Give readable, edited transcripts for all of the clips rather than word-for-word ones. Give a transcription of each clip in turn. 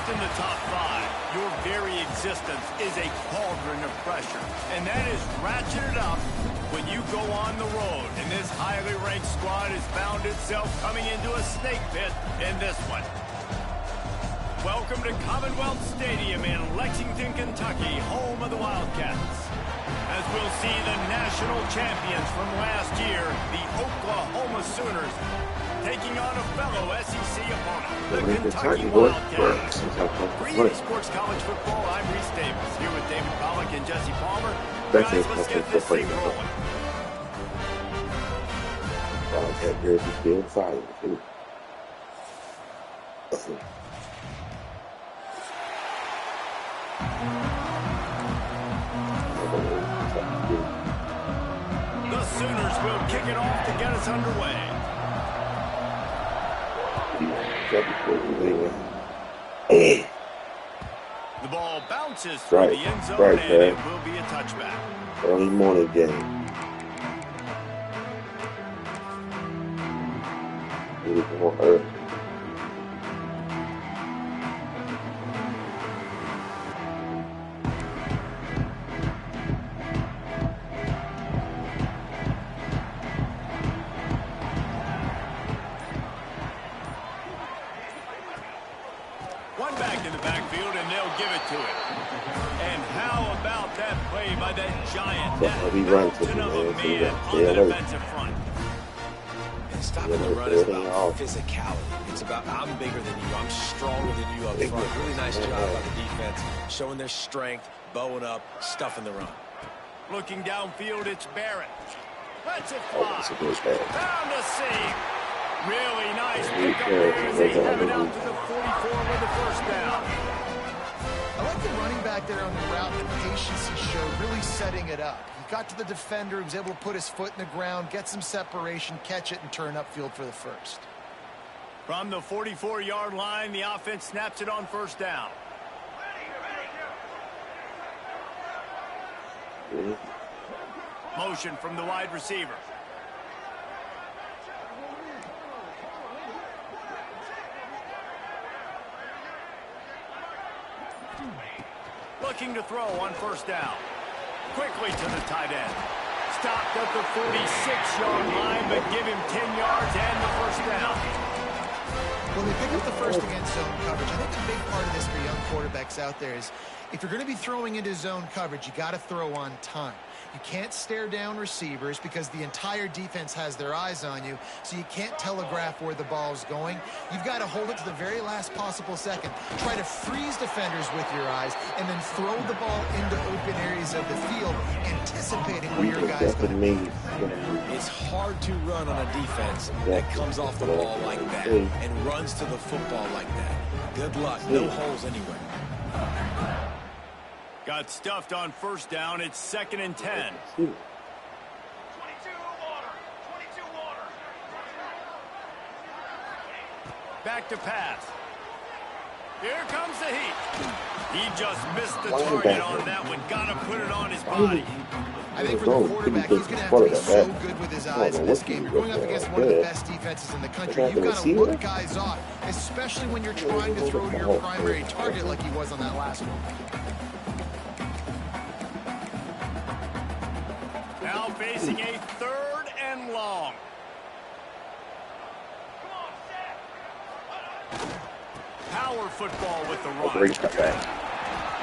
Ranked in the top 5, your very existence is a cauldron of pressure. And that is ratcheted up when you go on the road. And this highly ranked squad has found itself coming into a snake pit in this one. Welcome to Commonwealth Stadium in Lexington, Kentucky, home of the Wildcats. As we'll see the national champions from last year, the Oklahoma Sooners, taking on a fellow SEC opponent, the Kentucky Wildcats. Greetings, Sports College Football. I'm Reese Davis, here with David Pollack and Jesse Palmer. Guys, let's get this thing rolling. Wildcat jersey still fire, too. The Sooners will kick it off to get us underway. The ball bounces through the end zone and it will be a touchback. Early morning game. One back in the backfield, and they'll give it to him. And how about that play by that giant, that mountain of a man on the defensive front? And stopping the run is about physicality. It's about, I'm bigger than you, I'm stronger than you up front. Really nice job by the defense, showing their strength, bowing up, stuffing the run. Looking downfield, it's Barrett. Lets it fly. Found a seam. Really nice pickup there as they have it out to the 44 with the first down. I like the running back there on the route, the patience he showed, really setting it up. He got to the defender, he was able to put his foot in the ground, get some separation, catch it, and turn upfield for the first. From the 44-yard line, the offense snaps it on first down. Motion from the wide receiver. Looking to throw on first down. Quickly to the tight end. Stopped at the 46-yard line, but give him 10 yards and the first down. When they pick up the first against zone coverage, I think a big part of this for young quarterbacks out there is if you're going to be throwing into zone coverage, you got to throw on time. You can't stare down receivers because the entire defense has their eyes on you, so you can't telegraph where the ball's going. You've got to hold it to the very last possible second. Try to freeze defenders with your eyes, and then throw the ball into open areas of the field, anticipating where your guy's going to be. It's hard to run on a defense that comes off the ball like that and runs to the football like that. Good luck. No holes anywhere. Got stuffed on first down. It's 2nd and 10. 22 water. Back to pass. Here comes the heat. He just missed the target on that one. Got to put it on his body. I think for the quarterback, he's going to have to be so good with his eyes in this game. You're going up against one of the best defenses in the country. You've got to look guys off, especially when you're trying to throw to your primary target like he was on that last one. Now facing a 3rd and long. Power football with the run.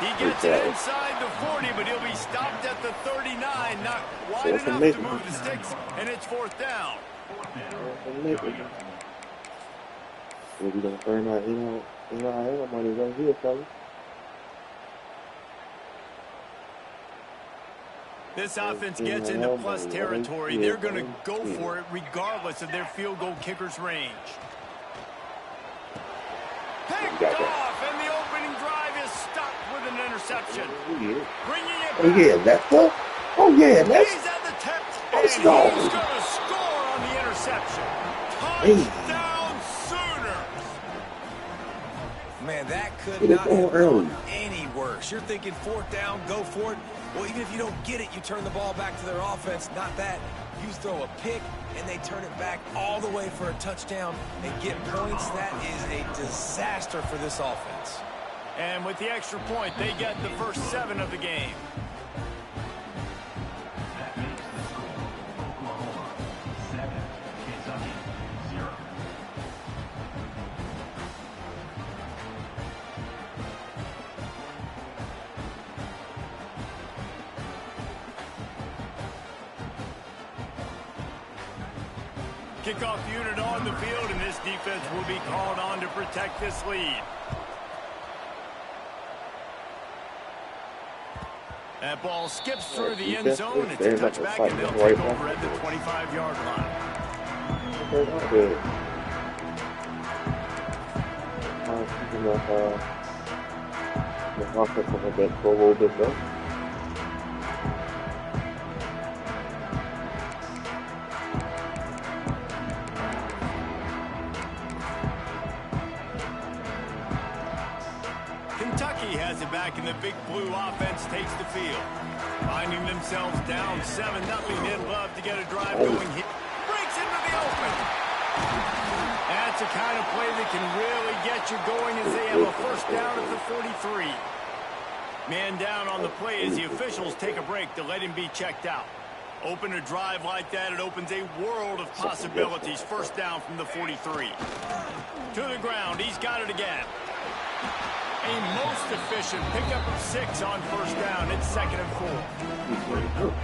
He gets it inside the 40, but he'll be stopped at the 39. Not wide enough to move the sticks, and it's 4th down. We're going to burn our money right here, fellas. This offense gets into plus territory. They're going to go for it regardless of their field goal kicker's range. Picked off, and the opening drive is stopped with an interception. Bringing it back. Oh, yeah, that's the... Oh, yeah, that's... He's at the tip, and he's going to score on the interception. Touchdown, Sooners. Man, that could not have gone any worse. You're thinking 4th down, go for it. Well, even if you don't get it, you turn the ball back to their offense. Not that. You throw a pick, and they turn it back all the way for a touchdown and get points. That is a disaster for this offense. And with the extra point, they get the first 7 of the game. Kickoff unit on the field, and this defense will be called on to protect this lead. That ball skips through the end zone. It's a touchback, and they'll take over at the 25-yard line. Kentucky has it back, and the big blue offense takes the field. Finding themselves down 7-0. They'd love to get a drive going here. Breaks into the open. That's the kind of play that can really get you going as they have a first down at the 43. Man down on the play as the officials take a break to let him be checked out. Open a drive like that, it opens a world of possibilities. First down from the 43. To the ground, he's got it again. A most efficient pickup of 6 on first down. It's 2nd and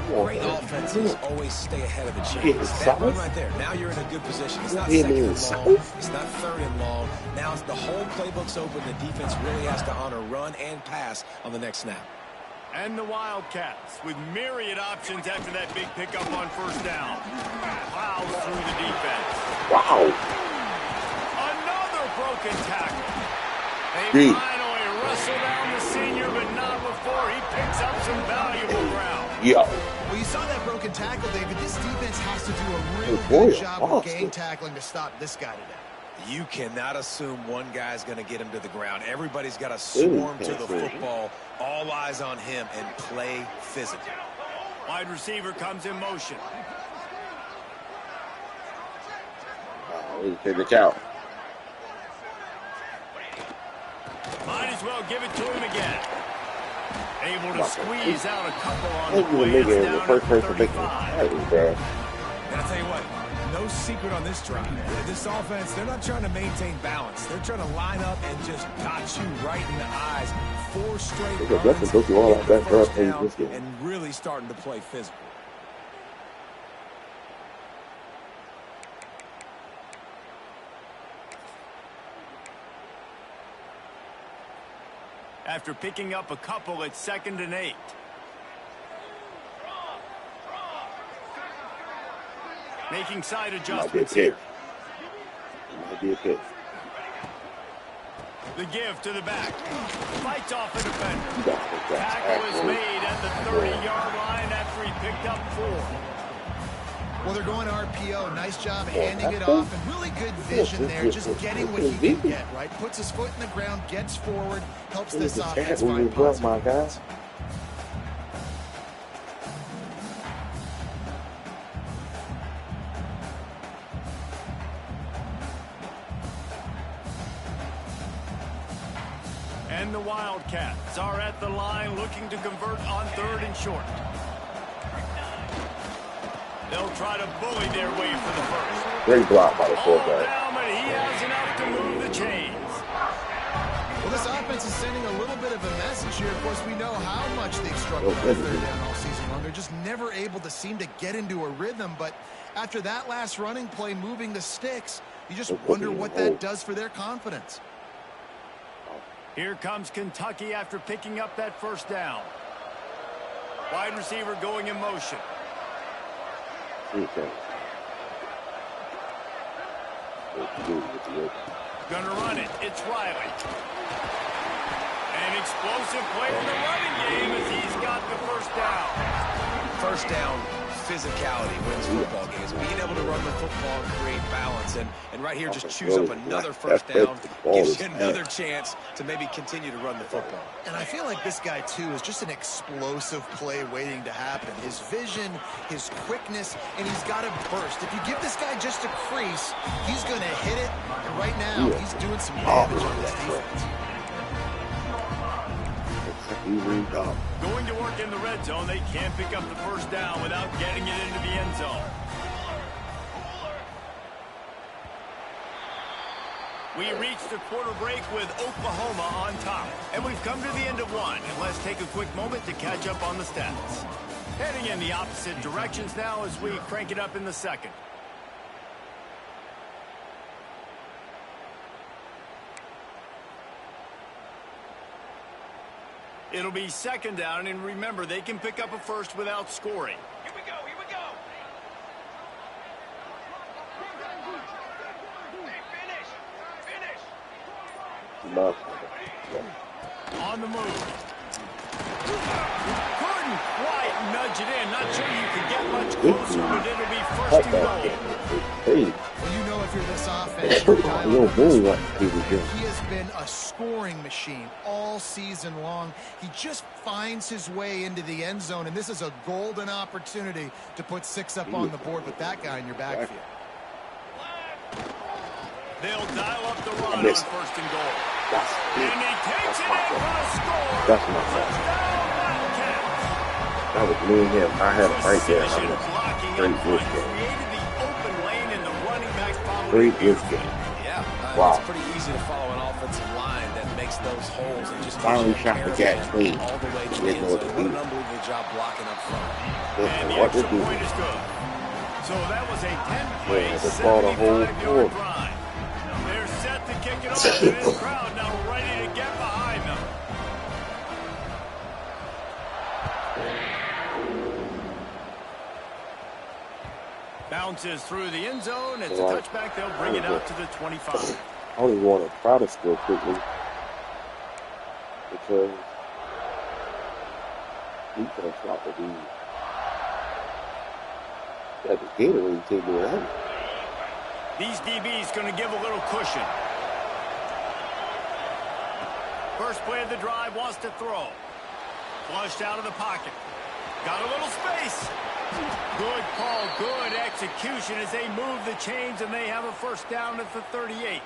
4. Great offenses always stay ahead of the chains. That one right there. Now you're in a good position. It's not 2nd and long. It's not 3rd and long. Now it's the whole playbook's open. The defense really has to honor run and pass on the next snap. And the Wildcats with myriad options after that big pickup on first down. Plows through the defense. Wow. Another broken tackle. They finally wrestle down the senior, but not before he picks up some valuable ground. Well, you saw that broken tackle, David. This defense has to do a real good job of gang tackling to stop this guy today. You cannot assume one guy's going to get him to the ground. Everybody's got to swarm to the football. All eyes on him and play physical. Wide receiver comes in motion. Look out. Might as well give it to him again. Able to squeeze out a couple on the play. It's down at 35. And I'll tell you what, no secret on this drive. This offense, they're not trying to maintain balance. They're trying to line up and just dot you right in the eyes. 4 straight runs, first down, and really starting to play physical. After picking up a couple, it's 2nd and 8. Making side adjustments here. Might be a pick. The give to the back. Fights off a defender. Tackle is made at the 30-yard line after he picked up 4. Well, they're going RPO. Nice job handing it off, and really good vision there, just getting what he can get, right? Puts his foot in the ground, gets forward, helps this offense find positive. And the Wildcats are at the line looking to convert on 3rd and short. They'll try to bully their way for the first. Great block by the fullback. Down, but he has enough to move the chains. Well, this offense is sending a little bit of a message here. Of course, we know how much they've struggled on 3rd down all season long. They're just never able to seem to get into a rhythm. But after that last running play, moving the sticks, you just wonder what that does for their confidence. Here comes Kentucky after picking up that first down. Wide receiver going in motion. Gonna run it. It's Riley. An explosive play in the running game as he's got the first down. First down, physicality wins football games. Being able to run the football and create balance. And right here, just choose up another first down. Gives you another chance to maybe continue to run the football. And I feel like this guy, too, is just an explosive play waiting to happen. His vision, his quickness, and he's got a burst. If you give this guy just a crease, he's going to hit it. And right now, he's doing some damage on this defense. Going to work in the red zone, they can't pick up the first down without getting it into the end zone. We reached the quarter break with Oklahoma on top. And we've come to the end of one. And let's take a quick moment to catch up on the stats. Heading in the opposite directions now as we crank it up in the second. It'll be second down, and remember, they can pick up a first without scoring. Here we go, here we go. On the move. Couldn't quite nudge it in. Not sure you can get much closer, but it'll be first and goal. Well, you know, if you're this offense, you're dialing up this one. He has been a scoring machine all season long. He just finds his way into the end zone, and this is a golden opportunity to put 6 up on the board with that guy in your backfield. They'll dial up the run on first and goal. And he takes it in for a score. Touchdown, Wildcats. That was me and him. I had a right there. Blocking up front created the open lane, and the running backs followed. Great game. Yeah, wow. It's pretty easy to follow an offensive line that makes those holes and just finally shot the gas clean. All the way to the end zone. What an unbelievable job blocking up front. And the extra point is good. So that was a 10-play, 75-yard drive. They're set to kick it off, and this crowd now ready to get behind them. Bounces through the end zone. It's a touchback. They'll bring it out to the 25. I only want to try to score quickly because defense not to be at the Gatorade take me out. These DBs going to give a little cushion. First play of the drive, wants to throw. Flushed out of the pocket. Got a little space. Good call, good execution as they move the chains, and they have a first down at the 38.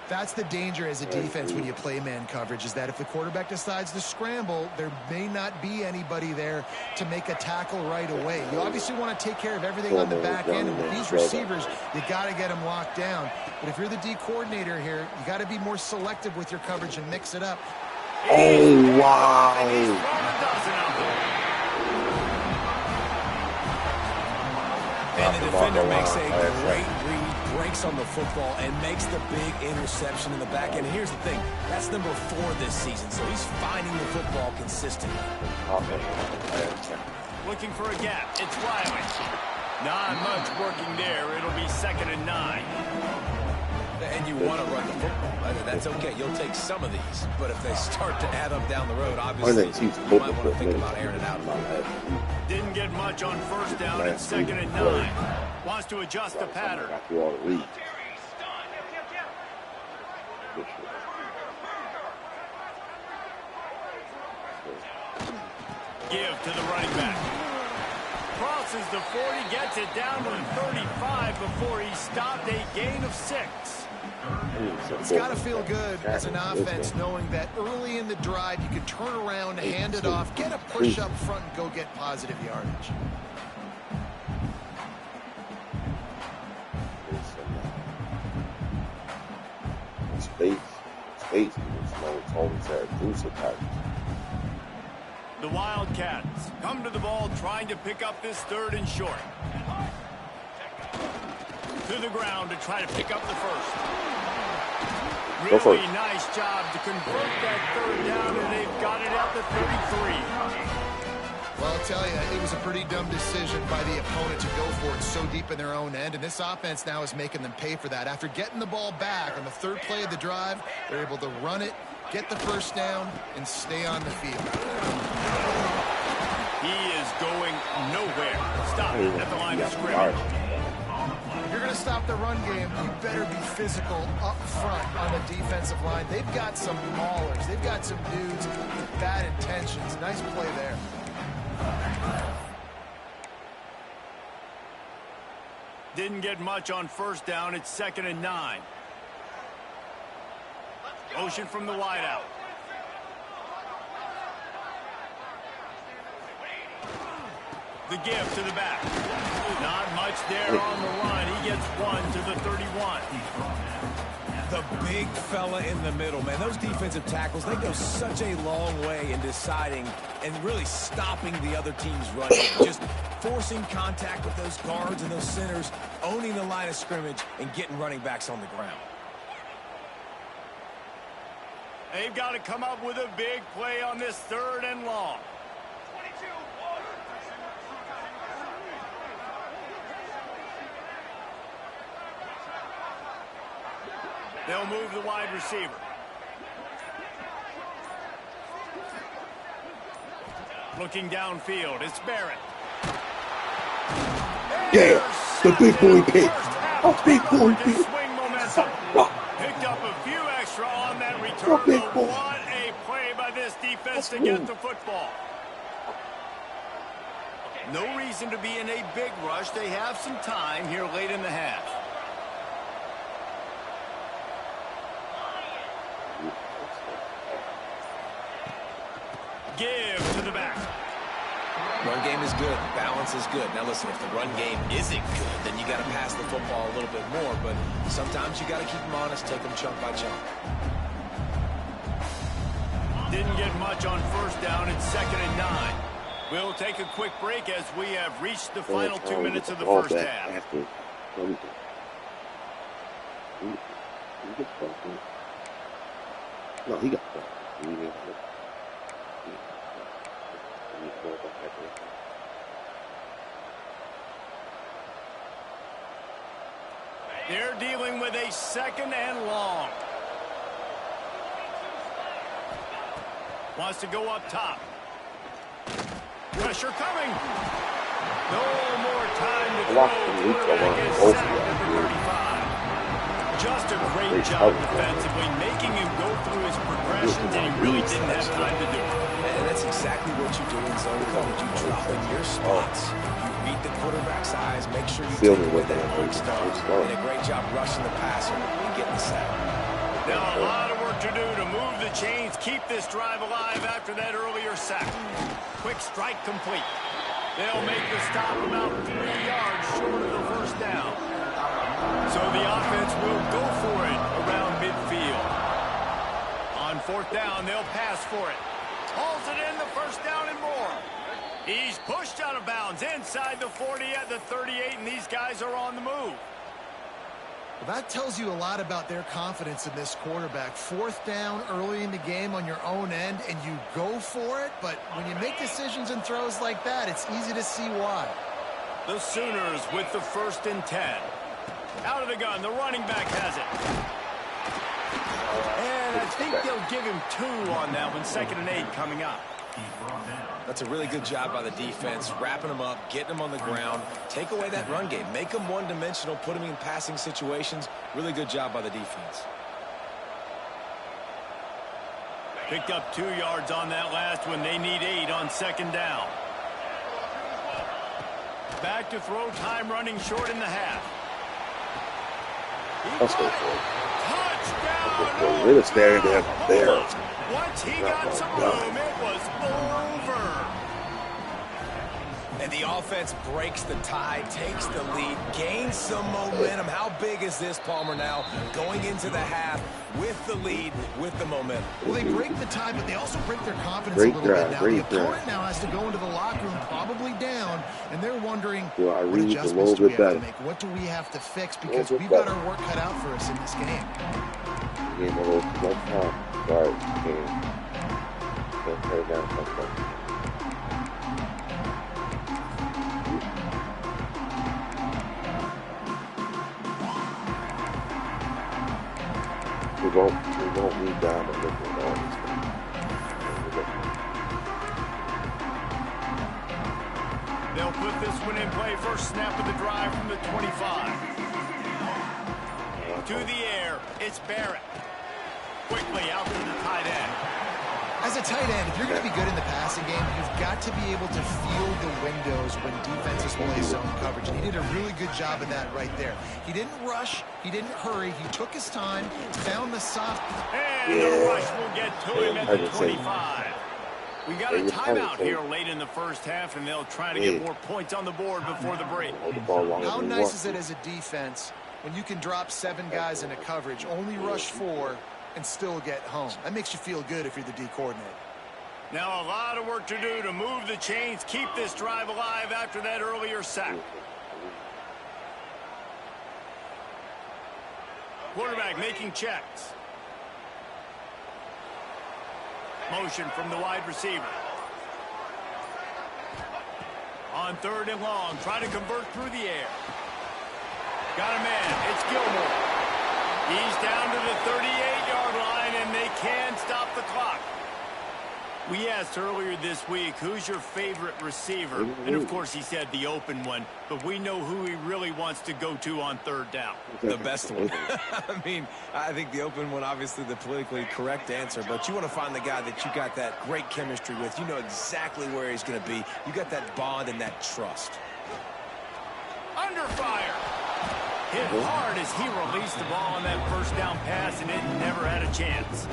That's the danger as a defense when you play man coverage, is that if the quarterback decides to scramble, there may not be anybody there to make a tackle right away. You obviously want to take care of everything on the back end, and with these receivers, you got to get them locked down. But if you're the D coordinator here, you got to be more selective with your coverage and mix it up. Oh, wow. And the defender makes a great read, breaks on the football, and makes the big interception in the back end. And here's the thing, that's number 4 this season, so he's finding the football consistently. Looking for a gap. It's Riley. Not much working there. It'll be 2nd and 9. And you want to run the football. That's okay. You'll take some of these. But if they start to add up down the road, obviously, you might want to think about airing it out. Didn't get much on first down. It's 2nd and 9. Wants to adjust the pattern. Give to the running back. Crosses the 40, gets it down to the 35 before he stopped. A gain of 6. It's got to feel good as an offense knowing that early in the drive you can turn around, hand it off, get a push up front, and go get positive yardage. Space. It's always had Bruce package. The Wildcats come to the ball trying to pick up this 3rd and short. To the ground to try to pick up the first. Really nice job to convert that 3rd down, and they've got it at the 33. Well, I'll tell you, it was a pretty dumb decision by the opponent to go for it so deep in their own end, and this offense now is making them pay for that. After getting the ball back on the 3rd play of the drive, they're able to run it, get the first down, and stay on the field. He is going nowhere. Stop it at the line of scrimmage. If you're going to stop the run game, you better be physical up front on the defensive line. They've got some maulers. They've got some dudes with bad intentions. Nice play there. Didn't get much on first down. It's 2nd and 9. Motion from the wideout. The give to the back. Not much there on the run. He gets one to the 31. The big fella in the middle, man. Those defensive tackles, they go such a long way in deciding and really stopping the other team's run game. Just forcing contact with those guards and those centers, owning the line of scrimmage, and getting running backs on the ground. They've got to come up with a big play on this 3rd and long. They'll move the wide receiver. Looking downfield, it's Barrett. Yeah, the big boy pick. A big boy pick. Swing momentum. Picked up a few extra on that return. But what a play by this defense to get the football. No reason to be in a big rush. They have some time here late in the half. Give to the back. Run game is good. Balance is good. Now listen, if the run game isn't good, then you got to pass the football a little bit more. But sometimes you got to keep them honest, take them chunk by chunk. Didn't get much on 1st down. It's 2nd and 9. We'll take a quick break as we have reached the final 2 minutes of the first half. No, he got that. They're dealing with a 2nd and long. Wants to go up top. Pressure coming. No more time to throw. Quarterback is sacked at the 35. Just a great job defensively, making him go through his progressions, and he really didn't have time to do it. And that's exactly what you do in zone coverage. You drop in your spots. You read the quarterback's eyes, make sure you take away that quick start, and a great job rushing the passer and getting the sack. Now a lot of work to do to move the chains, keep this drive alive after that earlier sack. Quick strike complete. They'll make the stop about 3 yards short of the 1st down. So the offense will go for it around midfield. On 4th down, they'll pass for it. Hauls it in, the 1st down and more. He's pushed out of bounds inside the 40 at the 38, and these guys are on the move. Well, that tells you a lot about their confidence in this quarterback. 4th down early in the game on your own end, and you go for it. But when you make decisions and throws like that, it's easy to see why. The Sooners with the 1st and 10. Out of the gun, the running back has it. And I think they'll give him 2 on that one. 2nd and 8 coming up. That's a really good job by the defense, wrapping them up, getting them on the ground. Take away that run game. Make them one-dimensional, put them in passing situations. Really good job by the defense. Picked up 2 yards on that last one. They need 8 on 2nd down. Back to throw, time running short in the half. Let's go for it. Touchdown! We're just there. Once he got some room, it was over. And the offense breaks the tie, takes the lead, gains some momentum. How big is this, Palmer, now? Going into the half with the lead, with the momentum. Well, they break the tie, but they also break their confidence a little bit now. The opponent now has to go into the locker room, probably down, and they're wondering, what adjustments do we have to make? What do we have to fix? Because we've got our work cut out for us in this game. Game a little more time. Sorry, game. Don't play down something. We won't leave down and look at all these things. They'll put this one in play. First snap of the drive from the 25. To the air, it's Barrett. Quickly out to the tight end. As a tight end, if you're going to be good in the passing game, you've got to be able to feel the windows when defenses play zone coverage. And he did a really good job of that right there. He didn't rush. He didn't hurry. He took his time, found the soft. And the rush will get to him at the 25. We got a timeout here late in the first half, and they'll try to get more points on the board before the break. How nice is it as a defense when you can drop 7 guys in a coverage, only rush 4, and still get home? That makes you feel good if you're the D coordinator. Now a lot of work to do to move the chains, keep this drive alive after that earlier sack. Quarterback making checks. Motion from the wide receiver. On 3rd and long, trying to convert through the air. Got a man, it's Gilmore. He's down to the 38-yard line, and they can stop the clock. We asked earlier this week, who's your favorite receiver? And, of course, he said the open one. But we know who he really wants to go to on 3rd down. The best one. I mean, I think the open one, obviously the politically correct answer. But you want to find the guy that you got that great chemistry with. You know exactly where he's going to be. You got that bond and that trust. Under fire. Hit hard as he released the ball on that 1st down pass, and it never had a chance.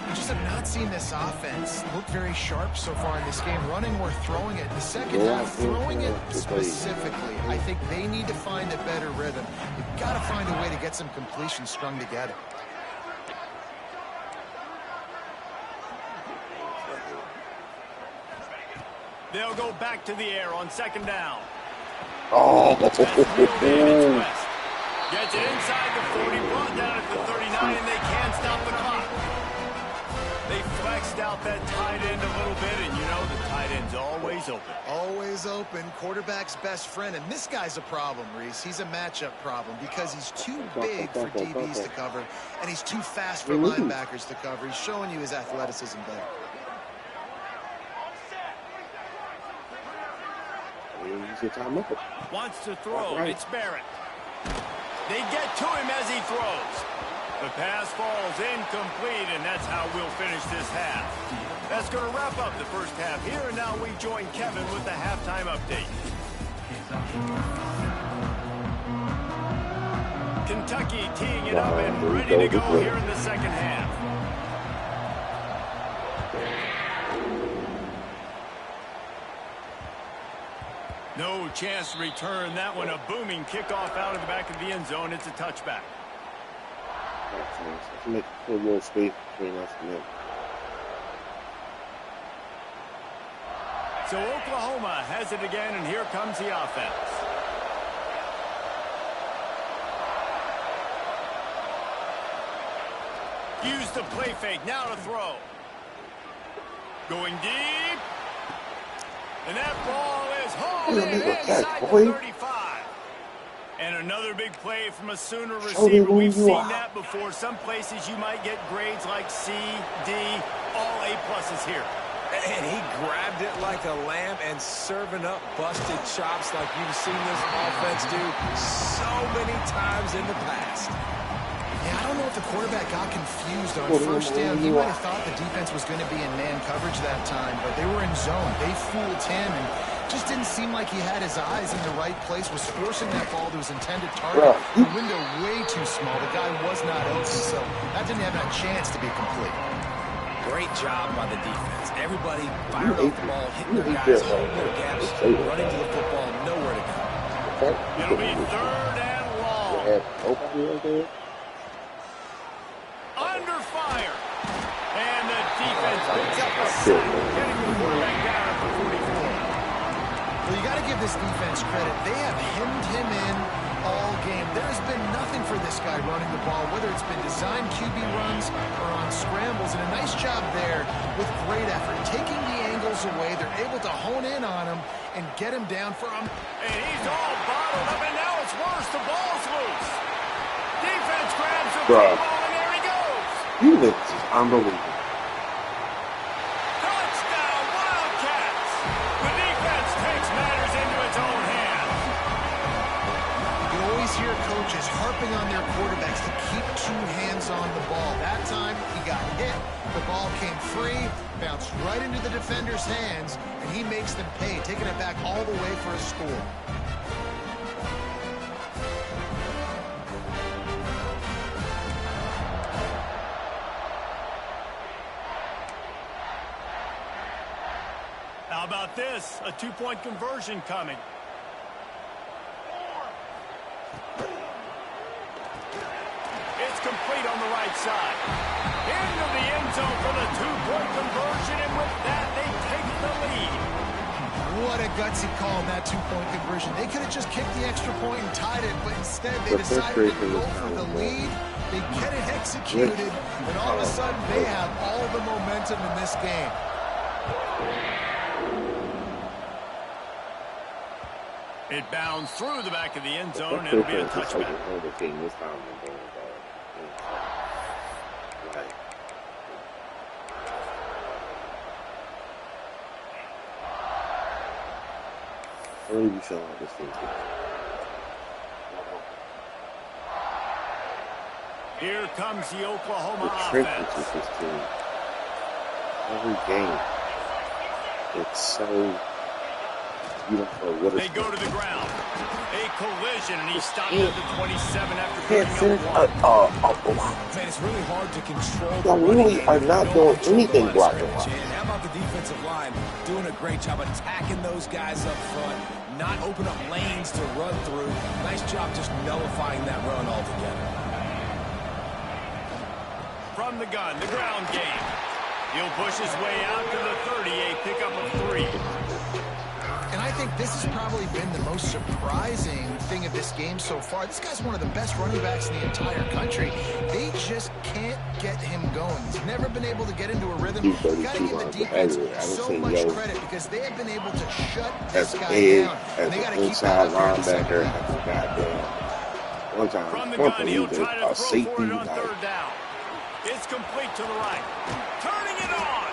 We just have not seen this offense look very sharp so far in this game, running or throwing it. The second half, throwing it specifically, I think they need to find a better rhythm. You've got to find a way to get some completions strung together. They'll go back to the air on 2nd down. Oh, That's real damage west. Gets it inside the 40, brought down at the 39, and they can't stop the clock. They flexed out that tight end a little bit, and you know the tight end's always open. Always open, quarterback's best friend. And this guy's a problem, Reese. He's a matchup problem because he's too big for DBs to cover, and he's too fast for linebackers to cover. He's showing you his athleticism better. Wants to throw. It's Barrett. They get to him as he throws. The pass falls incomplete, and that's how we'll finish this half. That's going to wrap up the first half here, and now we join Kevin with the halftime update. Kentucky teeing it up and ready to go here in the second half. No chance to return that one. A booming kickoff out of the back of the end zone. It's a touchback. Let's make a little space between us and them. So Oklahoma has it again, and here comes the offense. Use the play fake. Now to throw. Going deep. And that ball is hauled in inside the 35. And another big play from a Sooner receiver. We've seen that before. Some places you might get grades like C, D, all A-pluses here. And he grabbed it like a lamb and serving up busted chops like you've seen this offense do so many times in the past. Yeah, I don't know if the quarterback got confused on 1st down. He might have thought the defense was going to be in man coverage that time, but they were in zone. They fooled him and just didn't seem like he had his eyes in the right place, was forcing that ball to his intended target. The window way too small. The guy was not open, so that didn't have a chance to be complete. Great job by the defense. Everybody fired off the ball, hitting their guys, holding their gaps, running to the football, nowhere to go. It'll be 3rd and long. Under fire. And the defense picks up a sack, getting the quarterback down at the 44. Well, you got to give this defense credit. They have hemmed him in all game. There's been nothing for this guy running the ball, whether it's been designed QB runs or on scrambles. And a nice job there with great effort. Taking the angles away, they're able to hone in on him and get him down for him. And he's all bottled up, and now it's worse. The ball's loose. Defense grabs the ball, and there he goes. You look just unbelievable. Touchdown, Wildcats. The defense takes matters into its own hands. You always hear coaches harping on their quarterbacks to keep 2 hands on the ball. That time, he got hit. The ball came free, bounced right into the defender's hands, and he makes them pay, taking it back all the way for a score. about this? A two-point conversion coming. It's complete on the right side. Into the end zone for the two-point conversion, and with that, they take the lead. What a gutsy call on that two-point conversion. They could have just kicked the extra point and tied it, but instead they decided to go for the lead. They get it executed, and all of a sudden they have all the momentum in this game. It bounced through the back of the end zone, and it'll be a touchback. What do you feel like this thing? Here comes the Oklahoma The offense. trick with this team. Every game, it's so, you don't know what They it's go to the ground. A collision, and he stopped at the 27 after can't putting finish. up one. Man, it's really hard to control the Y'all running really game are if you not don't doing control anything the line of blocking wise. scrimmage. And how about the defensive line doing a great job attacking those guys up front, not open up lanes to run through. Nice job just nullifying that run altogether. From the gun, the ground game. He'll push his way out to the 30, a pickup of 3. And I think this has probably been the most surprising thing of this game so far. This guy's one of the best running backs in the entire country. They just can't get him going. He's never been able to get into a rhythm. You got to give the defense so much credit because they have been able to shut this guy down. And they got to keep that up here in the Goddamn. One time, From the gun, he'll try to throw for it on third down. It's complete to the right. Turning it on.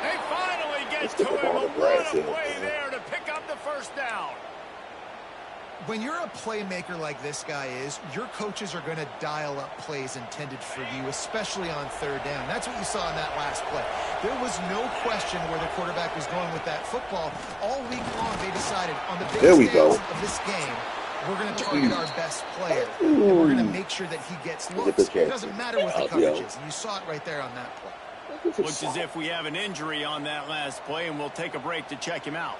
They finally get to him. A play there to pick up the first down. When you're a playmaker like this guy is, your coaches are going to dial up plays intended for you, especially on third down. That's what you saw in that last play. There was no question where the quarterback was going with that football. All week long, they decided on the biggest days of this game, we're going to target our best player, and we're going to make sure that he gets looks. It doesn't matter what the coverage is, and you saw it right there on that play. Looks as if we have an injury on that last play, and we'll take a break to check him out.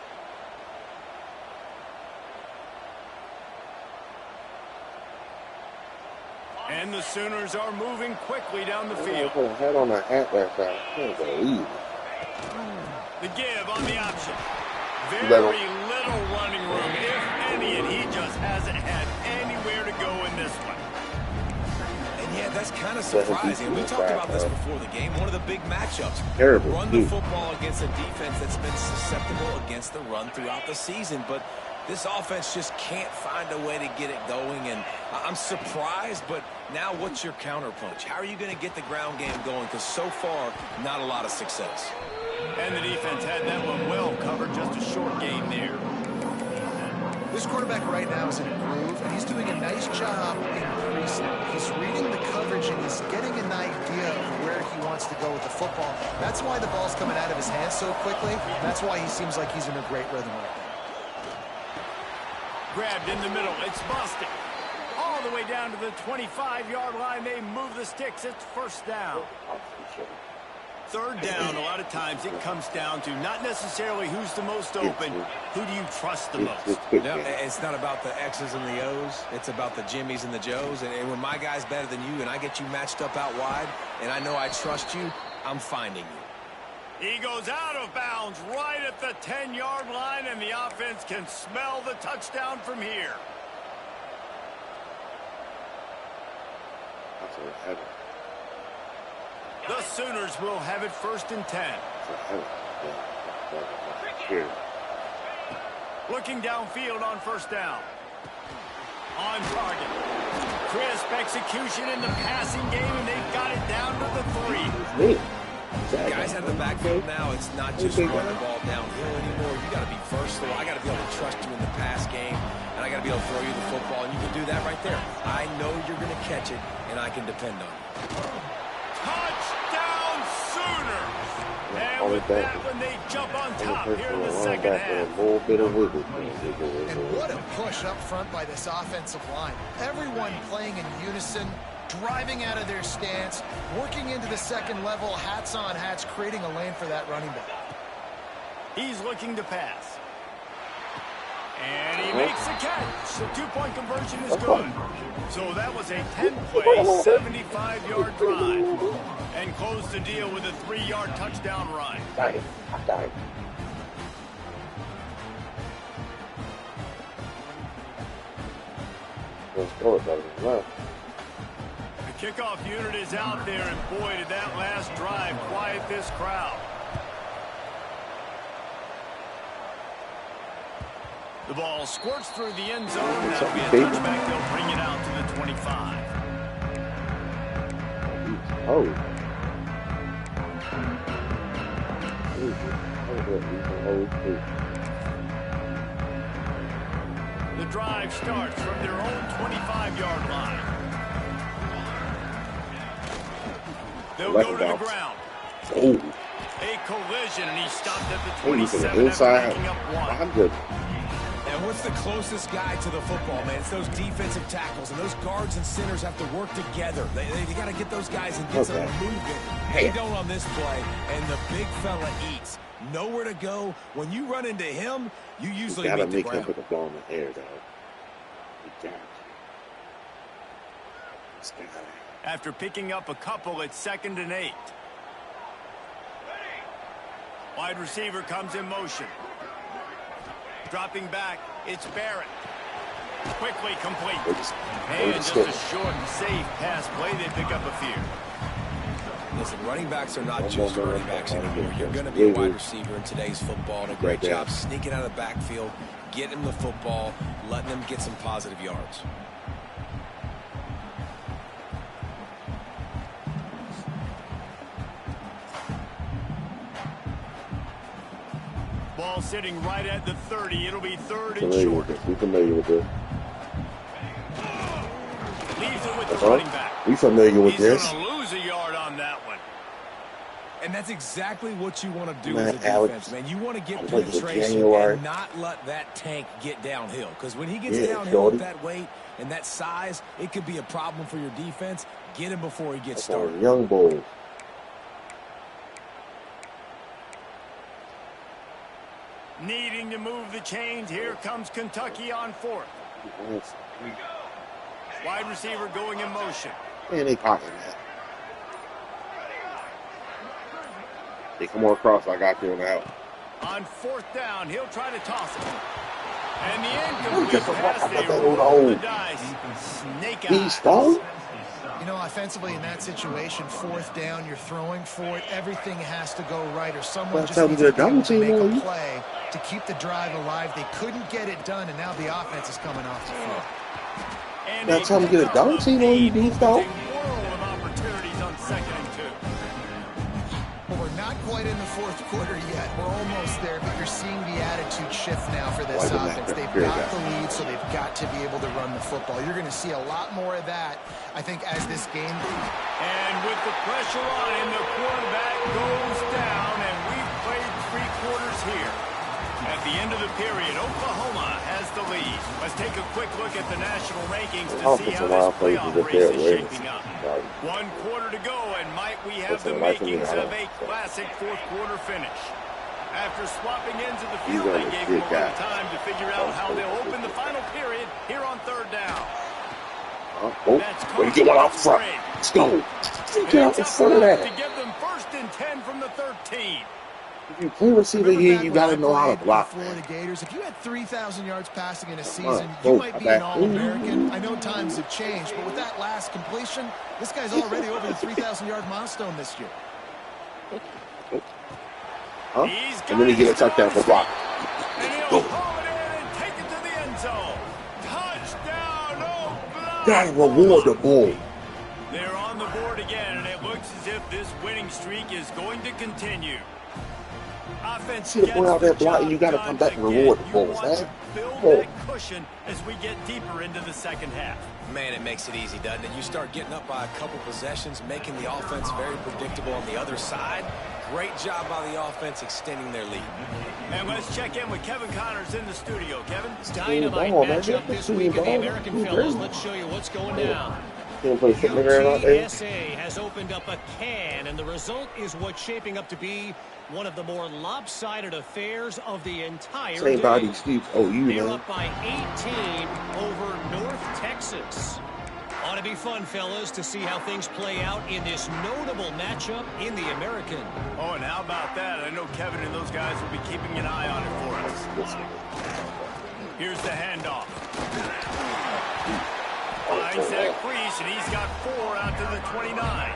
And the Sooners are moving quickly down the field. I put a hat on a hat last time. I can't believe it. The give on the option. Very little running room, if any, and he just hasn't had anywhere to go in this one. And yeah, that's kind of surprising. We talked about this before the game. One of the big matchups. Terrible. Run the football against a defense that's been susceptible against the run throughout the season. But this offense just can't find a way to get it going. And I'm surprised, but now what's your counterpunch? How are you going to get the ground game going? Because so far, not a lot of success. And the defense had that one well covered, just a short game there. This quarterback right now is in a groove, and he's doing a nice job increasing. He's reading the coverage, and he's getting an idea of where he wants to go with the football. That's why the ball's coming out of his hands so quickly. That's why he seems like he's in a great rhythm right now. Grabbed in the middle. It's busted. All the way down to the 25-yard line. They move the sticks. It's first down. Third down, a lot of times it comes down to not necessarily who's the most open, who do you trust the most? No, it's not about the X's and the O's. It's about the Jimmies and the Joes. And when my guy's better than you and I get you matched up out wide and I know I trust you, I'm finding you. He goes out of bounds right at the 10-yard line, and the offense can smell the touchdown from here. That's what happened. The Sooners will have it first and 10. Looking downfield on first down. On target. Crisp execution in the passing game, and they've got it down to the 3. Guys out of the backfield now, it's not just run the ball downhill anymore. You got to be versatile. I got to be able to trust you in the pass game, and I got to be able to throw you the football, and you can do that right there. I know you're going to catch it, and I can depend on you. Touchdown Sooners! And with that one, they jump on top here in the second half. And what a push up front by this offensive line. Everyone playing in unison, driving out of their stance, working into the second level, hats on hats, creating a lane for that running back. He's looking to pass. And he makes a catch. The two-point conversion is good. So that was a 10-play, 75-yard drive. And closed the deal with a 3-yard touchdown run. I died. Let's go, brother. Well. The kickoff unit is out there, and boy, did that last drive quiet this crowd. The ball squirts through the end zone. That'll be a touchback. They'll bring it out to the 25. Oh. The drive starts from their own 25-yard line. They'll go to the ground. Oh. A collision, and he stopped at the Hey, 27 inside. after picking up one. I'm good. And what's the closest guy to the football, man? It's those defensive tackles, and those guards and centers have to work together. They got to get those guys and get some movement. They don't on this play, and the big fella eats. Nowhere to go. When you run into him, you usually gotta meet the make ground. him put the ball in the air, though. You got to. After picking up a couple at 2nd and 8. Wide receiver comes in motion. Dropping back, it's Barrett. Quickly complete. And just a short and safe pass play. They pick up a few. Listen, running backs are not just running backs anymore. You're going to be a wide receiver in today's football. And a great job sneaking out of the backfield, getting them the football, letting them get some positive yards. Ball sitting right at the 30. It'll be 3rd and short. We familiar with this. Leaves it with the running back. We familiar with this. He's going to lose a yard on that one. And that's exactly what you want to do as a defense, man. You want to get like penetration and not let that tank get downhill. Because when he gets downhill with that weight and that size, it could be a problem for your defense. Get him before he gets started. Young boys. Needing to move the chains. Here comes Kentucky on 4th. Wide receiver going in motion. Man, they popping that. They come on across, I got you on the out. On 4th down, he'll try to toss it. And the incomplete pass, they roll the dice. Snake eyes. You know, offensively in that situation, 4th down, you're throwing for it. Everything has to go right, or someone just needs to be able to make a play to keep the drive alive. They couldn't get it done, and now the offense is coming off the field. That's how we get a double team on you, Beanstalk. World of opportunities on 2nd and 2. Well, we're not quite in the 4th quarter yet. We're almost there, but you're seeing the attitude shift now for this offense. They've got the lead, so they've got to be able to run the football. You're going to see a lot more of that, I think, as this game goes. And with the pressure on him, the quarterback goes down, and we've played 3 quarters here. At the end of the period, Oklahoma has the lead. Let's take a quick look at the national rankings to see how this playoff race is shaping up. 1 quarter to go, and might we have the makings of a classic 4th quarter finish. After swapping ends of the field, they gave him a little time to figure out how they'll open the final period here on 3rd down. When you get one out front, let's go. Get out in front of that. To give them 1st and 10 from the 13. If you play receiver here, you got to know how to block. Florida Gators, if you had 3,000 yards passing in a season, you might be an All-American. I know times have changed, but with that last completion, this guy's already over the 3,000-yard milestone this year. Huh? And then he get a touchdown for block. And he'll haul it in and take it to the end zone. Touchdown, Oklahoma! Gotta reward the ball. They're on the board again, and it looks as if this winning streak is going to continue. Offense gets out there blocking, you got to come back and reward the balls, man. Build that cushion as we get deeper into the 2nd half. Man, it makes it easy, doesn't it? You start getting up by a couple possessions, making the offense very predictable on the other side. Great job by the offense extending their lead. And let's check in with Kevin Connors in the studio. Kevin? Dynamite matchup this week in the American Fellows. Let's show you what's going down. Can't put a foot in the ground out there. Ncaa has opened up a can, and the result is what's shaping up to be one of the more lopsided affairs of the entire Same day. body, Steve. Oh, you They're man. up by 18 over North Texas. Ought to be fun, fellas, to see how things play out in this notable matchup in the American. Oh, and how about that? I know Kevin and those guys will be keeping an eye on it for us. Here's the handoff. Finds that crease, and he's got 4 out to the 29.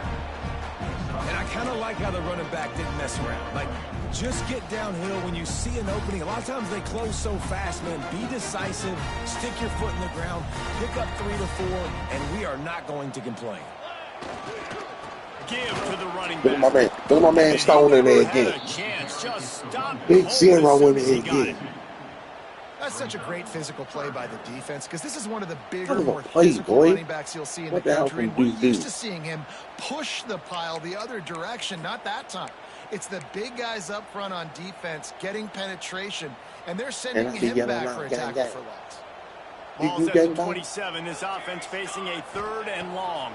And I kind of like how the running back didn't mess around. Like, just get downhill when you see an opening. A lot of times they close so fast, man. Be decisive, stick your foot in the ground, pick up 3 to 4, and we are not going to complain. Give to the running Look back. at my man Stone in there again. Big zero in there again. That's such a great physical play by the defense because this is one of the bigger, more play, physical boy. running backs you'll see in What the the hell country. can We're dude do? used to seeing him push the pile the other direction, not that time. It's the big guys up front on defense getting penetration, and they're sending him back for a tackle for loss. Ball's at the 27. This offense facing a 3rd and long.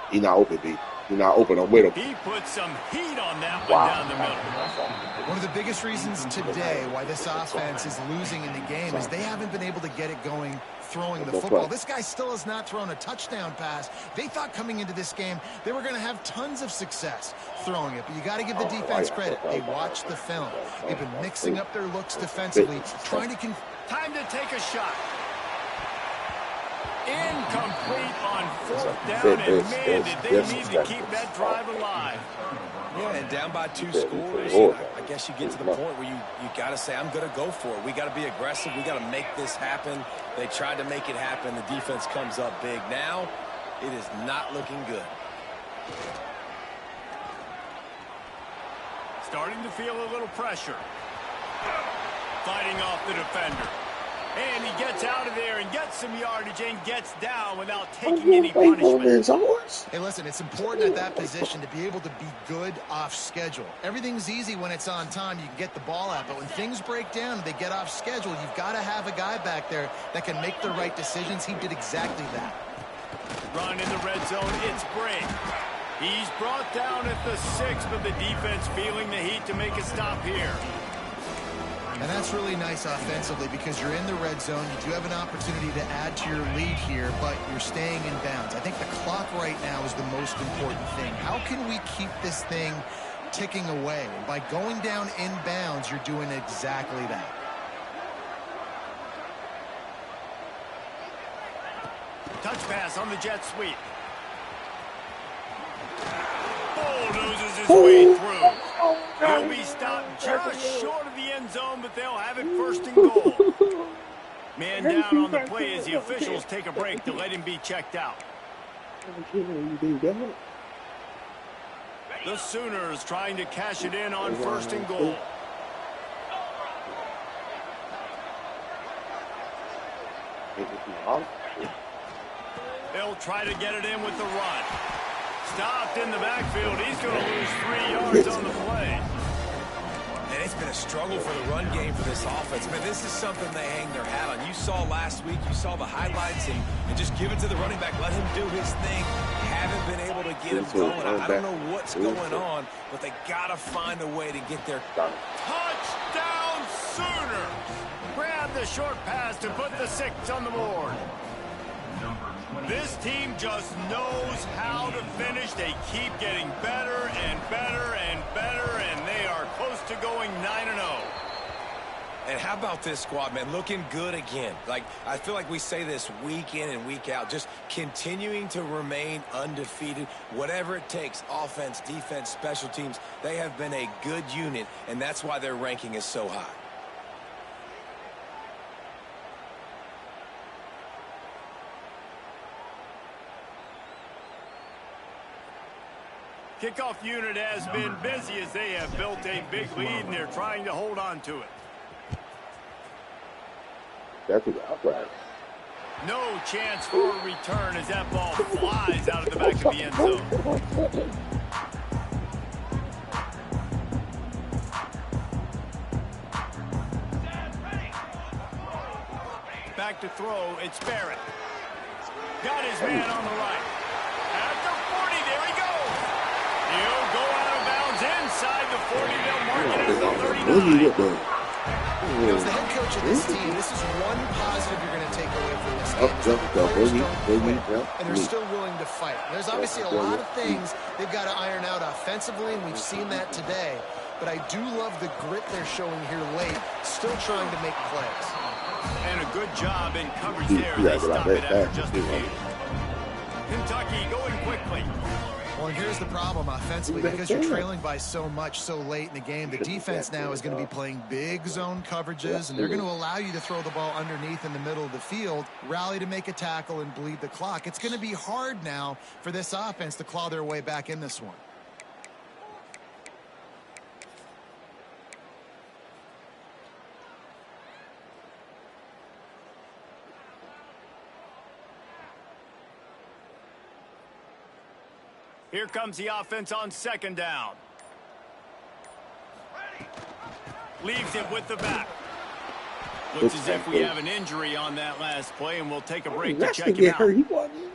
He not open, B. He not open. I'm with him. He put some heat on that one down the middle. One of the biggest reasons today why this offense is losing in the game is they haven't been able to get it going throwing the football. This guy still has not thrown a touchdown pass. They thought coming into this game they were going to have tons of success throwing it, but you got to give the defense credit. They watched the film. They've been mixing up their looks defensively, trying to... Time to take a shot. Incomplete on 4th down, and man, did they need to keep that drive alive. Yeah, and down by 2 scores, I guess you get to the point where you got to say, I'm going to go for it. We got to be aggressive. We got to make this happen. They tried to make it happen. The defense comes up big. Now, it is not looking good. Starting to feel a little pressure. Fighting off the defender. And he gets out of there and gets some yardage and gets down without taking any punishment. Hey, listen, it's important at that position to be able to be good off schedule. Everything's easy when it's on time. You can get the ball out. But when things break down and they get off schedule, you've got to have a guy back there that can make the right decisions. He did exactly that. Run in the red zone. It's Bray. He's brought down at the 6, but the defense feeling the heat to make a stop here. And that's really nice offensively because you're in the red zone. You do have an opportunity to add to your lead here, but you're staying in bounds. I think the clock right now is the most important thing. How can we keep this thing ticking away? And by going down in bounds, you're doing exactly that. Touch pass on the jet sweep. Bulldozes his way through. He'll be stopped just short of the end zone, but they'll have it 1st and goal. Man down on the play as the officials take a break to let him be checked out. The Sooners trying to cash it in on 1st and goal. They'll try to get it in with the run. Stopped in the backfield. He's going to lose 3 yards on the play. And it's been a struggle for the run game for this offense. Man, this is something they hang their hat on. You saw last week, you saw the highlights, and just give it to the running back. Let him do his thing. Haven't been able to get him going. I don't know what's going on, but they got to find a way to get there. Touchdown Sooners! Grab the short pass to put the 6 on the board. This team just knows how to finish. They keep getting better and better and better, and they are close to going 9-0. And how about this squad, man? Looking good again. Like, I feel like we say this week in and week out, just continuing to remain undefeated. Whatever it takes, offense, defense, special teams, they have been a good unit, and that's why their ranking is so high. Kickoff unit has been busy as they have built a big lead, and they're trying to hold on to it. That's an outright. No chance for a return as that ball flies out of the back of the end zone. Back to throw, it's Barrett. got his man on the right. At the 40, there he goes. He'll go out of bounds inside the 40. They'll mark it at the 39. You know, as the head coach of this team, this is one positive you're going to take away from this game. And they're still willing to fight. There's obviously a lot of things they've got to iron out offensively, and we've seen that today. But I do love the grit they're showing here late, still trying to make plays. And a good job in coverage there. They stop it after just a few. Kentucky going quickly. Well, and here's the problem offensively. Because you're trailing by so much so late in the game, the defense now is going to be playing big zone coverages, and they're going to allow you to throw the ball underneath in the middle of the field, rally to make a tackle, and bleed the clock. It's going to be hard now for this offense to claw their way back in this one. Here comes the offense on second down. Leaves it with the back. Looks as if we have an injury on that last play, and we'll take a break to check him out. He wasn't.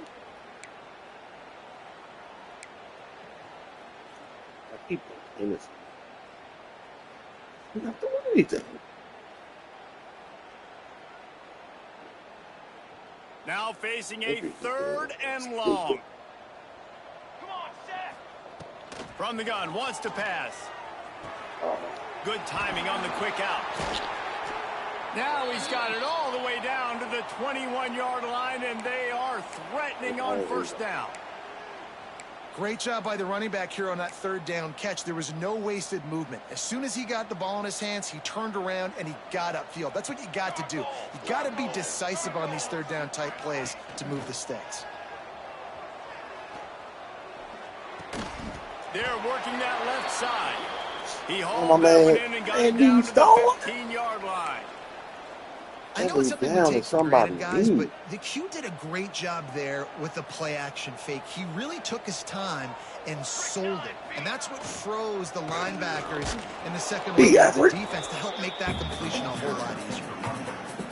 I keep innocent. You don't have to do anything. Now facing a third and long. From the gun, wants to pass. Good timing on the quick out. Now he's got it all the way down to the 21-yard line, and they are threatening on first down. Great job by the running back here on that third down catch. There was no wasted movement. As soon as he got the ball in his hands, he turned around and he got upfield. That's what you got to do. You got to be decisive on these third down type plays to move the stakes. They're working that left side. He hauled that one in and got it down to the 15-yard line. I know it's something to take for granted, guys, but the Q did a great job there with the play-action fake. He really took his time and sold it, and that's what froze the linebackers in the second leg of the defense to help make that completion a whole lot easier.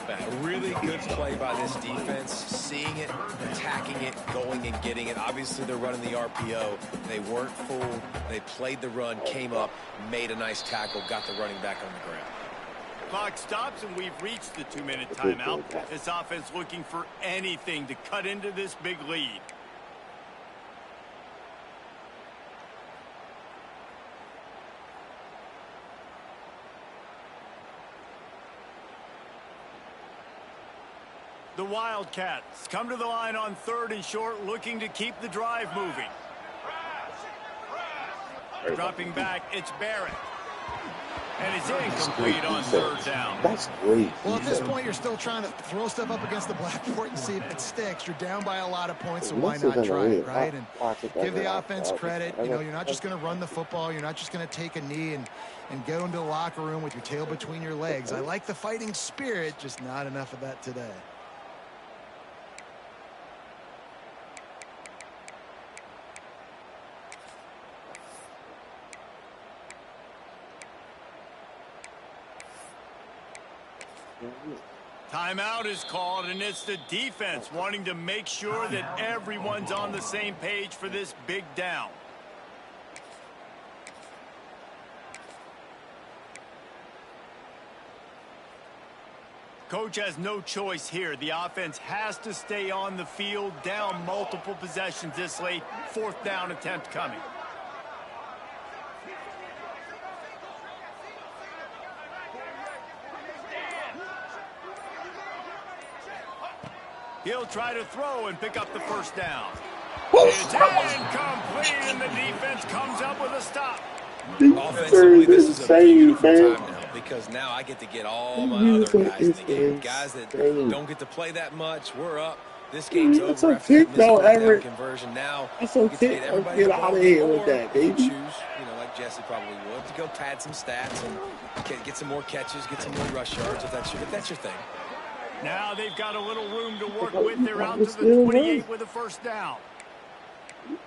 A really good play by this defense, seeing it, attacking it, going and getting it. Obviously, they're running the RPO. They weren't fooled. They played the run, came up, made a nice tackle, got the running back on the ground. Clock stops, and we've reached the 2-minute timeout. This offense looking for anything to cut into this big lead. The Wildcats come to the line on third and short, looking to keep the drive moving. Dropping back, it's Barrett. And it's incomplete on third down. That's great. Well, at this point, you're still trying to throw stuff up against the blackboard and see if it sticks. You're down by a lot of points, so why not try it, right? And give the offense credit. You know, you're not just going to run the football. You're not just going to take a knee and go into the locker room with your tail between your legs. I like the fighting spirit, just not enough of that today. Timeout is called, and it's the defense wanting to make sure that everyone's on the same page for this big down. Coach has no choice here. The offense has to stay on the field, down multiple possessions this late. Fourth down attempt coming. He'll try to throw and pick up the first down. It's incomplete, and the defense comes up with a stop. Offensively, this is a beautiful time now, because now I get to get all my other guys in the game. Guys that don't get to play that much, we're up. This game's over after that conversion. Now, we get to get everybody out of here with that, baby. Choose, you know, like Jesse probably would, to go pad some stats and get some more catches, get some more rush yards, if that's your thing. Now they've got a little room to work with. They're out to the 28 with a first down.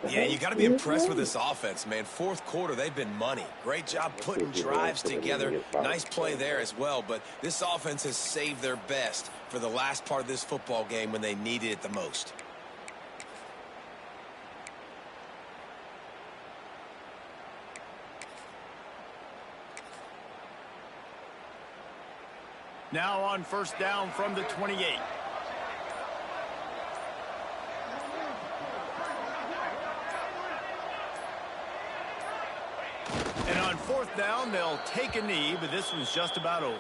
Yeah, you got to be impressed with this offense, man. Fourth quarter, they've been money. Great job putting drives together. Nice play there as well. But this offense has saved their best for the last part of this football game when they needed it the most. Now on first down from the 28. And on fourth down, they'll take a knee, but this one's just about over.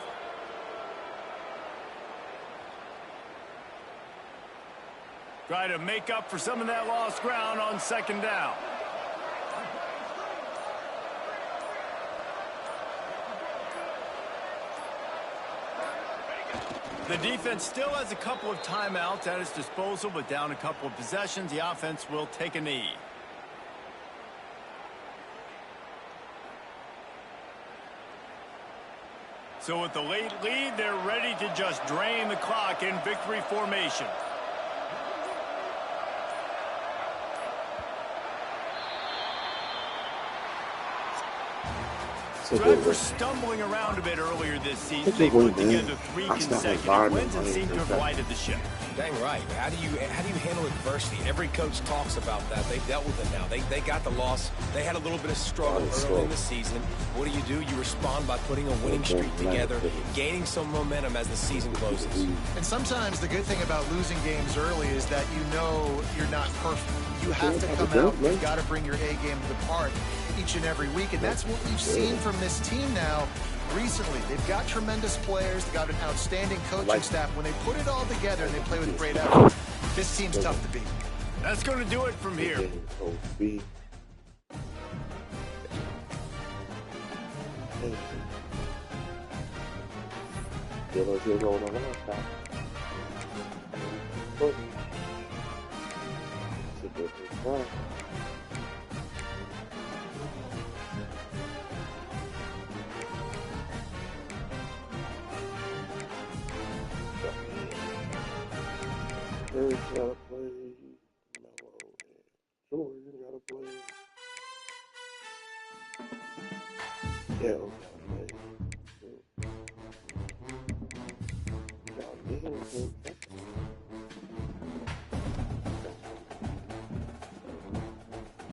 Try to make up for some of that lost ground on second down. The defense still has a couple of timeouts at its disposal, but down a couple of possessions, the offense will take a knee. So with the late lead, they're ready to just drain the clock in victory formation. Drivers stumbling around a bit earlier this season. They put together 3 consecutive wins and seem to have righted the ship. Dang right. How do you handle adversity? Every coach talks about that. They've dealt with it now. They got the loss. They had a little bit of struggle early in the season. What do? You respond by putting a winning streak together, gaining some momentum as the season closes. And sometimes the good thing about losing games early is that you know you're not perfect. You have to come out. You've got to bring your A game to the park each and every week, and that's what we've seen from this team now recently. They've got tremendous players. They've got an outstanding coaching staff. When they put it all together and they play with great effort, this team's tough to beat. That's going to do it from here. Gotta play Mellow and Jordan gotta play. Yeah, okay.